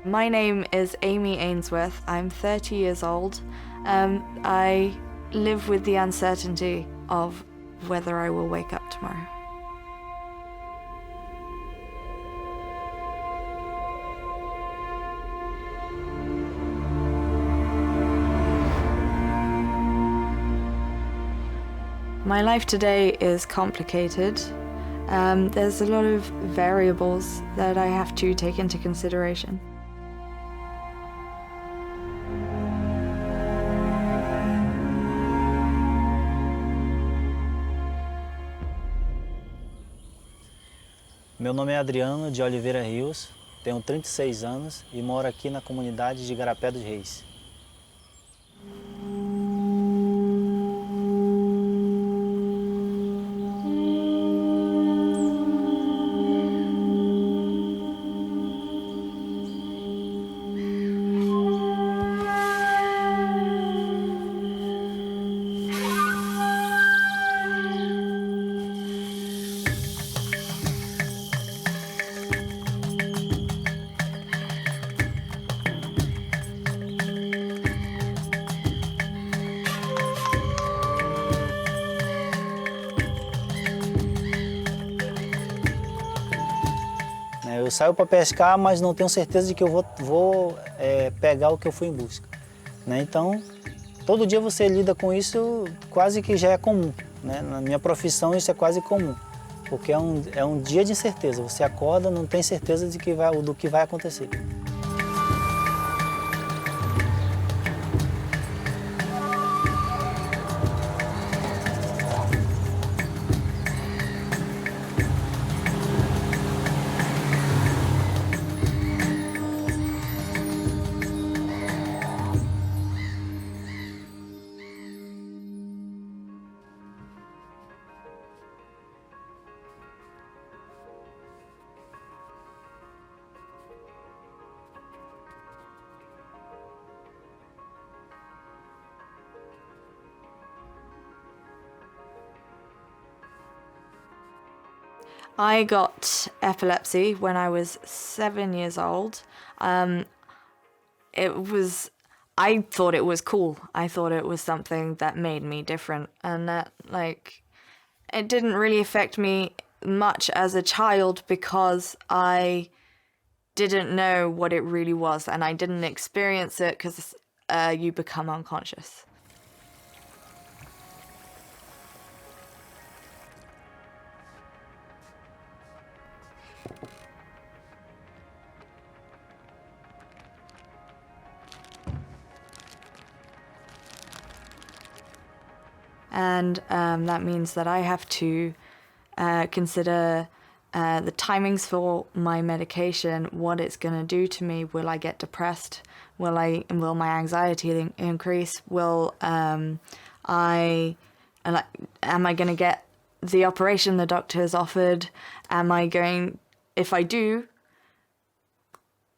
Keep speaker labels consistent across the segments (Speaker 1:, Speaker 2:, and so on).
Speaker 1: My name is Amy Ainsworth. I'm 30 years old. I live with the uncertainty of whether I will wake up tomorrow. My life today is complicated. There's a lot of variables that I have to take into consideration.
Speaker 2: Meu nome é Adriano de Oliveira Rios, tenho 36 anos e moro aqui na comunidade de Igarapé dos Reis. Eu saio para pescar, mas não tenho certeza de que eu vou pegar o que eu fui em busca. Então, todo dia você lida com isso, quase que já é comum. Na minha profissão isso é quase comum, porque é um dia de incerteza. Você acorda, não tem certeza do que vai acontecer.
Speaker 1: I got epilepsy when I was 7 years old. I thought it was cool. I thought it was something that made me different, and that it didn't really affect me much as a child because I didn't know what it really was, and I didn't experience it because you become unconscious. And that means that I have to consider the timings for my medication, what it's going to do to me. Will I get depressed? Will my anxiety increase? Am I going to get the operation the doctor has offered? If I do,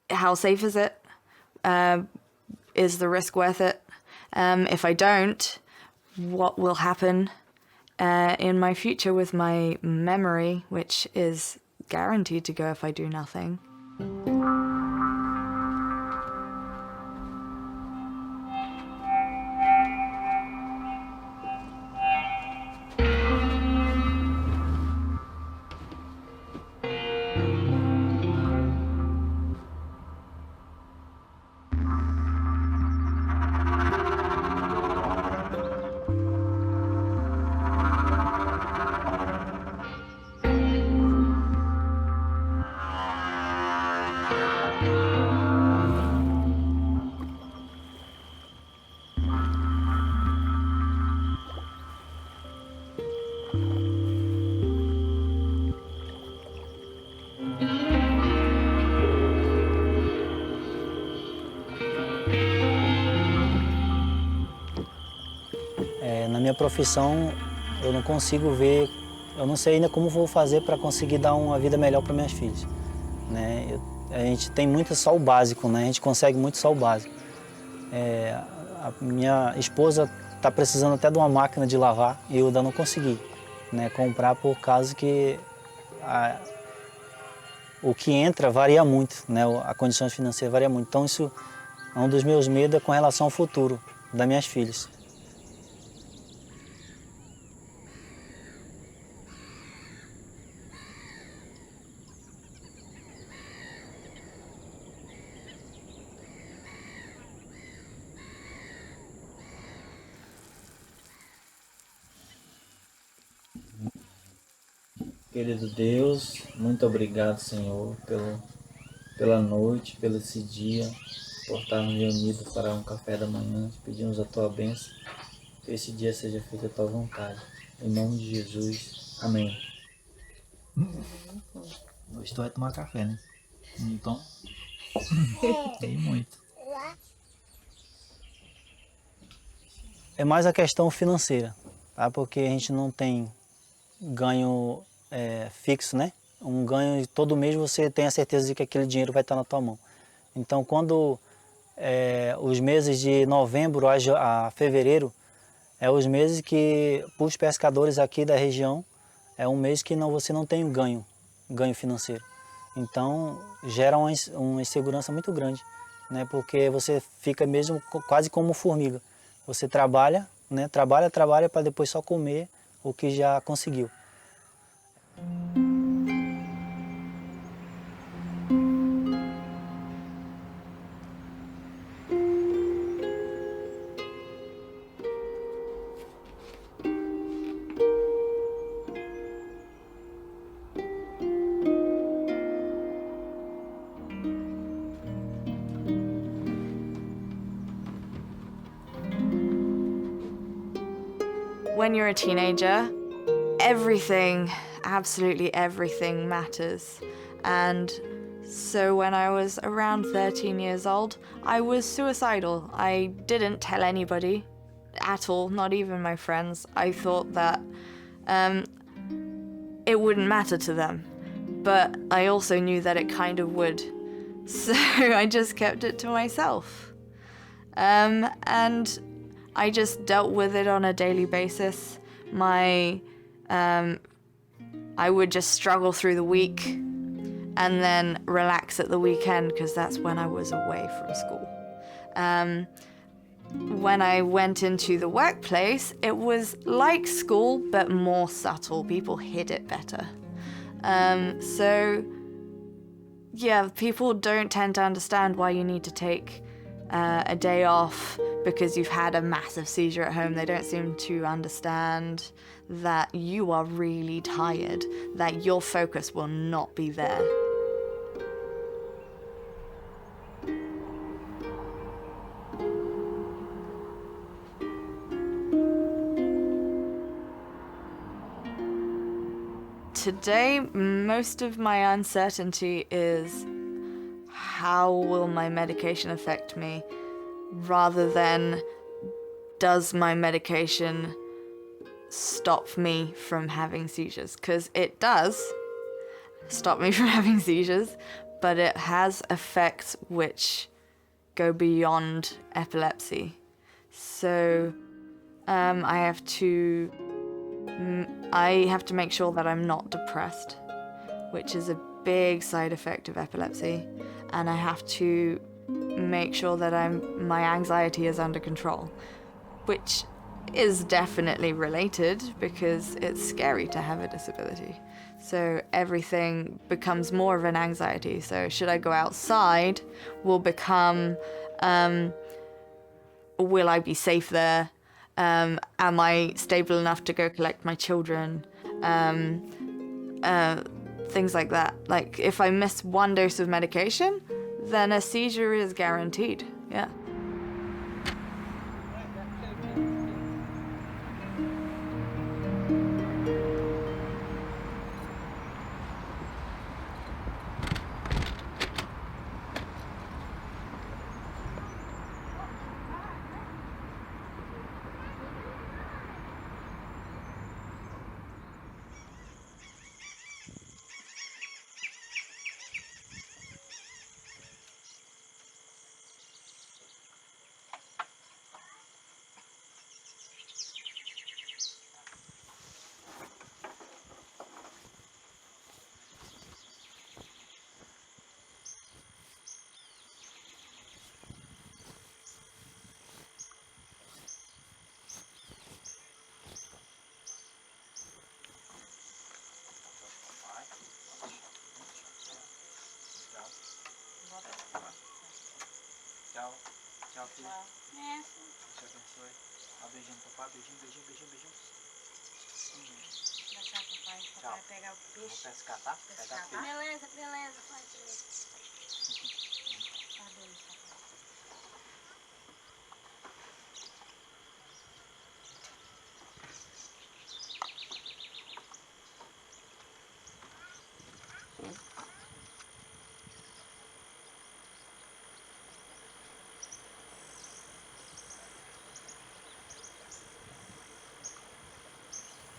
Speaker 1: how safe is it? Is the risk worth it? If I don't, what will happen in my future with my memory, which is guaranteed to go if I do nothing. Na minha profissão, eu não consigo ver, eu não sei ainda como vou fazer para conseguir dar uma vida melhor para minhas filhas. A gente tem muito só o básico, a gente consegue muito só o básico. A minha esposa está precisando até de uma máquina de lavar e eu ainda não consegui comprar por causa que
Speaker 2: o que entra varia muito, né? A condição financeira varia muito. Então isso é um dos meus medos com relação ao futuro das minhas filhas.
Speaker 3: Querido Deus, muito obrigado, Senhor, pela noite, pelo esse dia, por estarmos reunidos para um café da manhã. Pedimos a Tua bênção, que esse dia seja feita a Tua vontade. Em nome de Jesus, amém. Hoje tu vai tomar café, né? Então, tem muito.
Speaker 2: É mais a questão financeira, tá? Porque a gente não tem ganho fixo, né? Um ganho de todo mês você tem a certeza de que aquele dinheiro vai estar na tua mão. Então, quando os meses de novembro a fevereiro é os meses que, para os pescadores aqui da região, é um mês que você não tem ganho financeiro. Então, gera uma insegurança muito grande, né? Porque você fica mesmo quase como formiga. Você trabalha, né? Trabalha para depois só comer o que já conseguiu.
Speaker 1: When you're a teenager, everything, absolutely everything matters. And so when I was around 13 years old, I was suicidal. I didn't tell anybody at all, not even my friends. I thought that it wouldn't matter to them, but I also knew that it kind of would. So I just kept it to myself. And I just dealt with it on a daily basis. I would just struggle through the week and then relax at the weekend because that's when I was away from school. When I went into the workplace, it was like school but more subtle. People hid it better. So yeah, people don't tend to understand why you need to take a day off because you've had a massive seizure at home. They don't seem to understand that you are really tired, that your focus will not be there. Today, most of my uncertainty is how will my medication affect me, rather than does my medication stop me from having seizures? Because it does stop me from having seizures, but it has effects which go beyond epilepsy. So I have to make sure that I'm not depressed, which is a big side effect of epilepsy, and I have to make sure that my anxiety is under control, which is definitely related because it's scary to have a disability. So everything becomes more of an anxiety. So should I go outside will become, will I be safe there? Am I stable enough to go collect my children? Things like that. Like if I miss one dose of medication, then a seizure is guaranteed. Yeah.
Speaker 2: Deus te abençoe. Dá um beijinho pro papai. Beijinho, beijinho, beijinho, beijinho.
Speaker 4: Tchau, papai. Papai vai pegar o
Speaker 2: Vou
Speaker 4: peixe.
Speaker 2: pescar, tá? Pegar peixe.
Speaker 4: Beleza, beleza. Pode ir. Adeus, papai.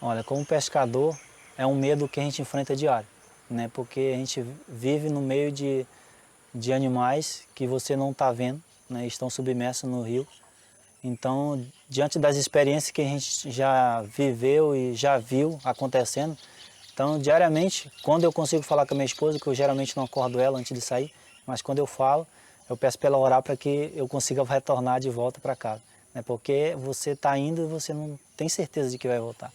Speaker 2: Olha, como pescador, é um medo que a gente enfrenta diário, né? Porque a gente vive no meio de animais que você não está vendo, né? Estão submersos no rio. Então, diante das experiências que a gente já viveu e já viu acontecendo, então, diariamente, quando eu consigo falar com a minha esposa, que eu geralmente não acordo ela antes de sair, mas quando eu falo, eu peço para ela orar para que eu consiga retornar de volta para casa, né? Porque você está indo e você não tem certeza de que vai voltar.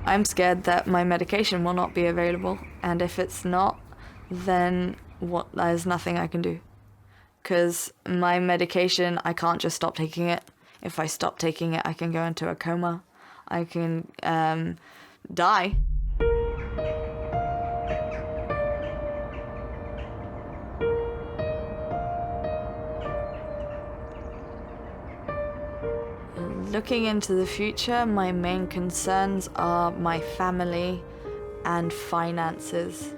Speaker 1: I'm scared that my medication will not be available, and if it's not, then there's nothing I can do. Because my medication, I can't just stop taking it. If I stop taking it, I can go into a coma. I can die. Looking into the future, my main concerns are my family and finances.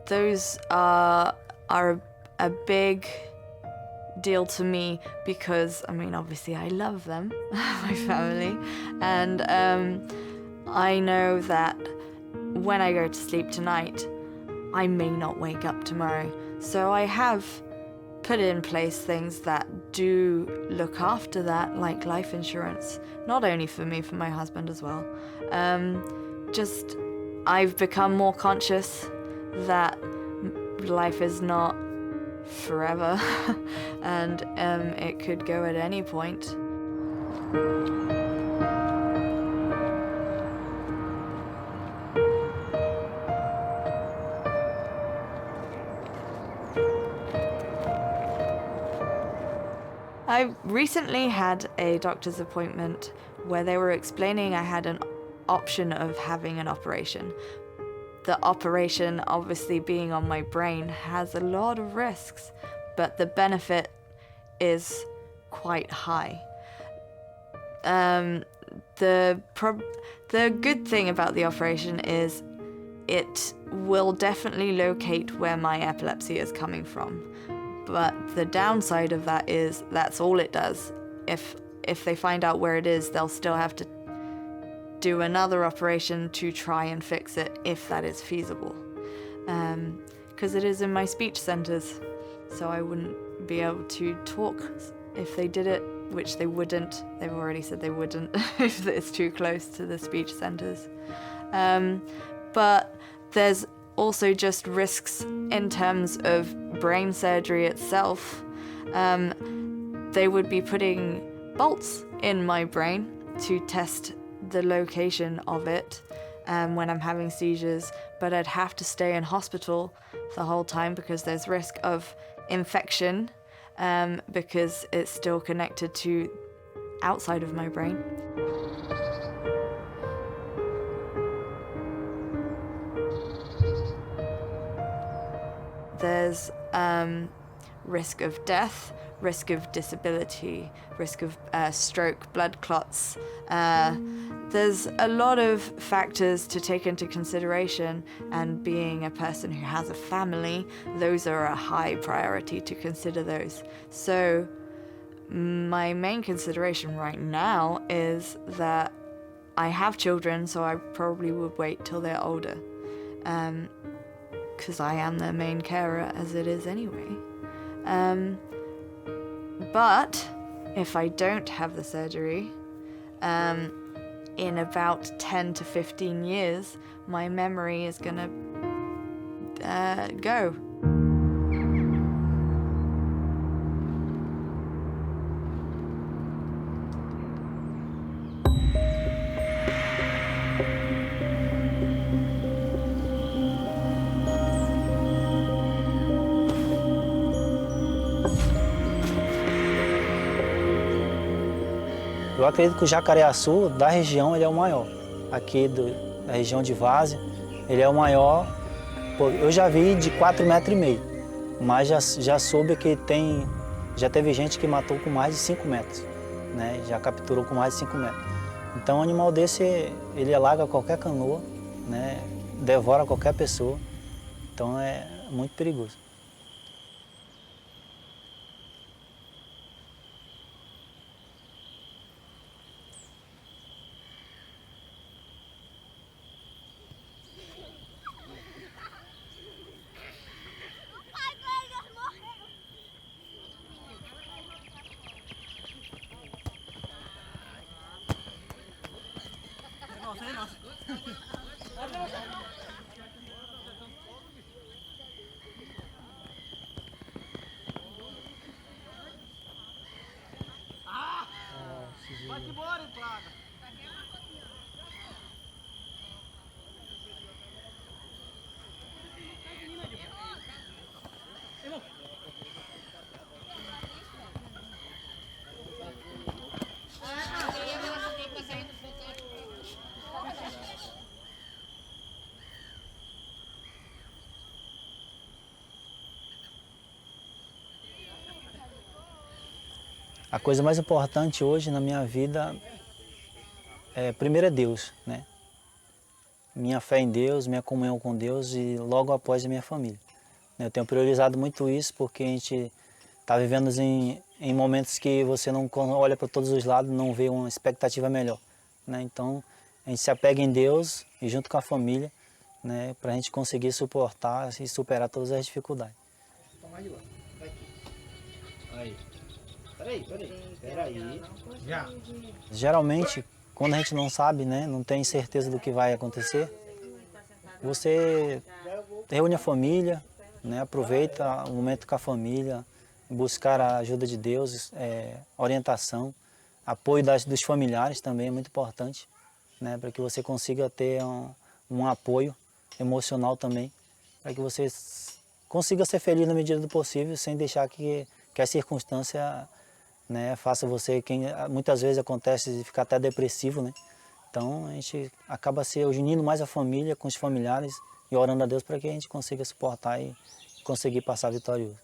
Speaker 1: Those are a big deal to me because, I mean, obviously I love them, my family, and I know that when I go to sleep tonight, I may not wake up tomorrow. So I have put in place things that do look after that, like life insurance, not only for me, for my husband as well. Just I've become more conscious that life is not forever and it could go at any point. I recently had a doctor's appointment where they were explaining I had an option of having an operation. The operation, obviously being on my brain, has a lot of risks, but the benefit is quite high. The good thing about the operation is it will definitely locate where my epilepsy is coming from. But the downside of that is that's all it does. If they find out where it is, they'll still have to do another operation to try and fix it if that is feasible. Because it is in my speech centers, so I wouldn't be able to talk if they did it, which they wouldn't. They've already said they wouldn't if it's too close to the speech centers. But there's also just risks in terms of brain surgery itself. They would be putting bolts in my brain to test the location of it, when I'm having seizures, but I'd have to stay in hospital the whole time because there's risk of infection because it's still connected to outside of my brain. There's risk of death, risk of disability, risk of stroke, blood clots. There's a lot of factors to take into consideration, and being a person who has a family, those are a high priority to consider those. So my main consideration right now is that I have children, so I probably would wait till they're older, because I am their main carer as it is anyway. But if I don't have the surgery, in about 10 to 15 years, my memory is gonna go.
Speaker 2: Eu acredito que o jacaré-açu da região ele é o maior. Aqui da região de Várzea, ele é o maior. Eu já vi de 4,5 metros, mas já soube que já teve gente que matou com mais de 5 metros, né? Já capturou com mais de 5 metros. Então um animal desse, ele alaga qualquer canoa, né? Devora qualquer pessoa, então é muito perigoso.
Speaker 5: Vai-te embora, praga!
Speaker 2: A coisa mais importante hoje na minha vida primeiro é Deus, né? Minha fé em Deus, minha comunhão com Deus e logo após a minha família. Eu tenho priorizado muito isso porque a gente está vivendo em momentos que você não olha para todos os lados, não vê uma expectativa melhor, né? Então a gente se apega em Deus e junto com a família, né, para a gente conseguir suportar e superar todas as dificuldades.
Speaker 5: Toma aí, ó. Vai aqui. Aí. Peraí. Já.
Speaker 2: Geralmente, quando a gente não sabe, né, não tem certeza do que vai acontecer, você reúne a família, né, aproveita o momento com a família, buscar a ajuda de Deus, orientação, apoio dos familiares também é muito importante, né, para que você consiga ter um apoio emocional também, para que você consiga ser feliz na medida do possível, sem deixar que a circunstância, né, faça você, muitas vezes acontece de ficar até depressivo, né? Então a gente acaba se unindo mais a família com os familiares e orando a Deus para que a gente consiga suportar e conseguir passar vitorioso.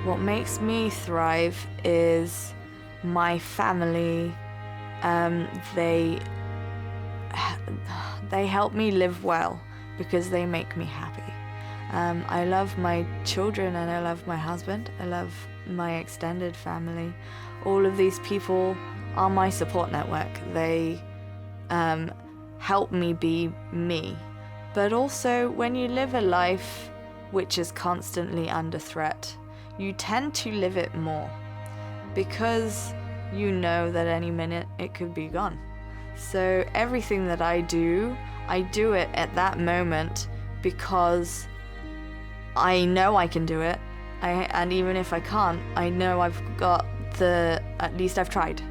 Speaker 1: What makes me thrive is my family. They help me live well because they make me happy. I love my children and I love my husband. I love my extended family. All of these people are my support network. They help me be me. But also, when you live a life which is constantly under threat, you tend to live it more because you know that any minute it could be gone. So everything that I do it at that moment because I know I can do it. And even if I can't, I know I've got at least I've tried.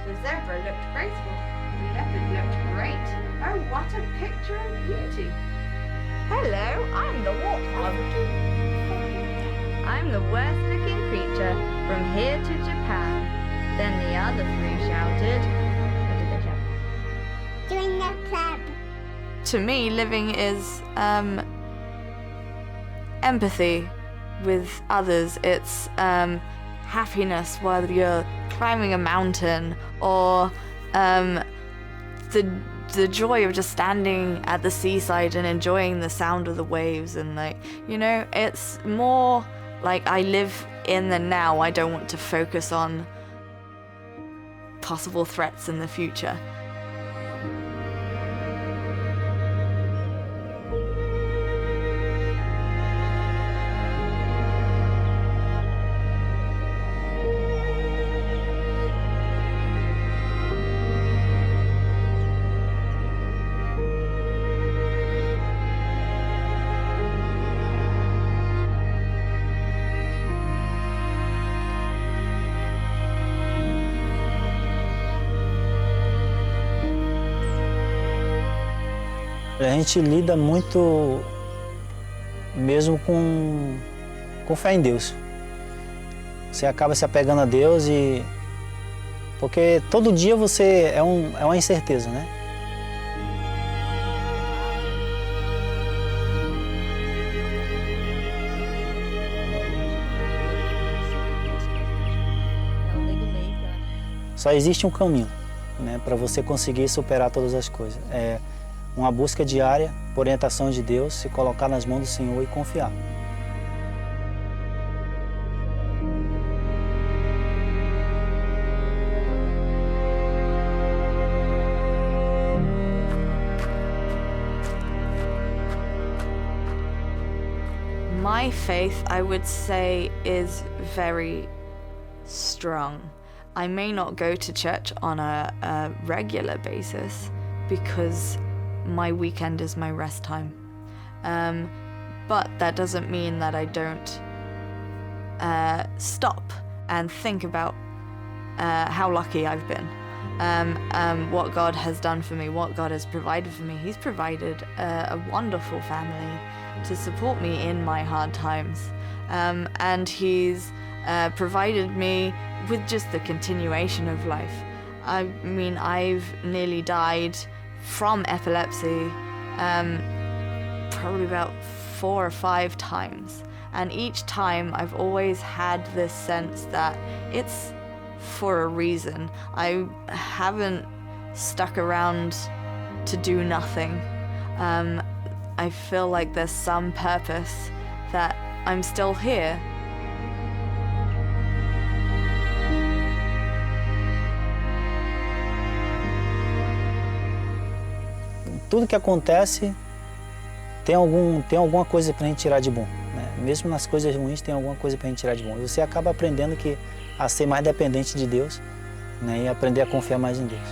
Speaker 4: The zebra looked graceful. The leopard looked great. Oh, what a picture of beauty.
Speaker 1: Hello, I'm the warthog. I'm the worst looking creature from here to Japan. Then the other three shouted. What did they shout?
Speaker 4: Join the club.
Speaker 1: To me, living is empathy with others. It's happiness, whether you're climbing a mountain or the joy of just standing at the seaside and enjoying the sound of the waves, and it's more like I live in the now. I don't want to focus on possible threats in the future.
Speaker 2: A gente lida muito mesmo com fé em Deus. Você acaba se apegando a Deus porque todo dia você é uma incerteza, né? Só existe um caminho, né, para você conseguir superar todas as coisas. É uma busca diária por orientação de Deus, se colocar nas mãos do Senhor e confiar.
Speaker 1: My faith, I would say, is very strong. I may not go to church on a regular basis because my weekend is my rest time. But that doesn't mean that I don't stop and think about how lucky I've been, what God has done for me, what God has provided for me. He's provided a wonderful family to support me in my hard times, and He's provided me with just the continuation of life. I mean, I've nearly died from epilepsy probably about 4 or 5 times, and each time I've always had this sense that it's for a reason. I haven't stuck around to do nothing. I feel like there's some purpose, that I'm still here.
Speaker 2: Tudo que acontece tem alguma coisa para a gente tirar de bom, né? Mesmo nas coisas ruins tem alguma coisa para a gente tirar de bom. E você acaba aprendendo a ser mais dependente de Deus, né? E aprender a confiar mais em Deus.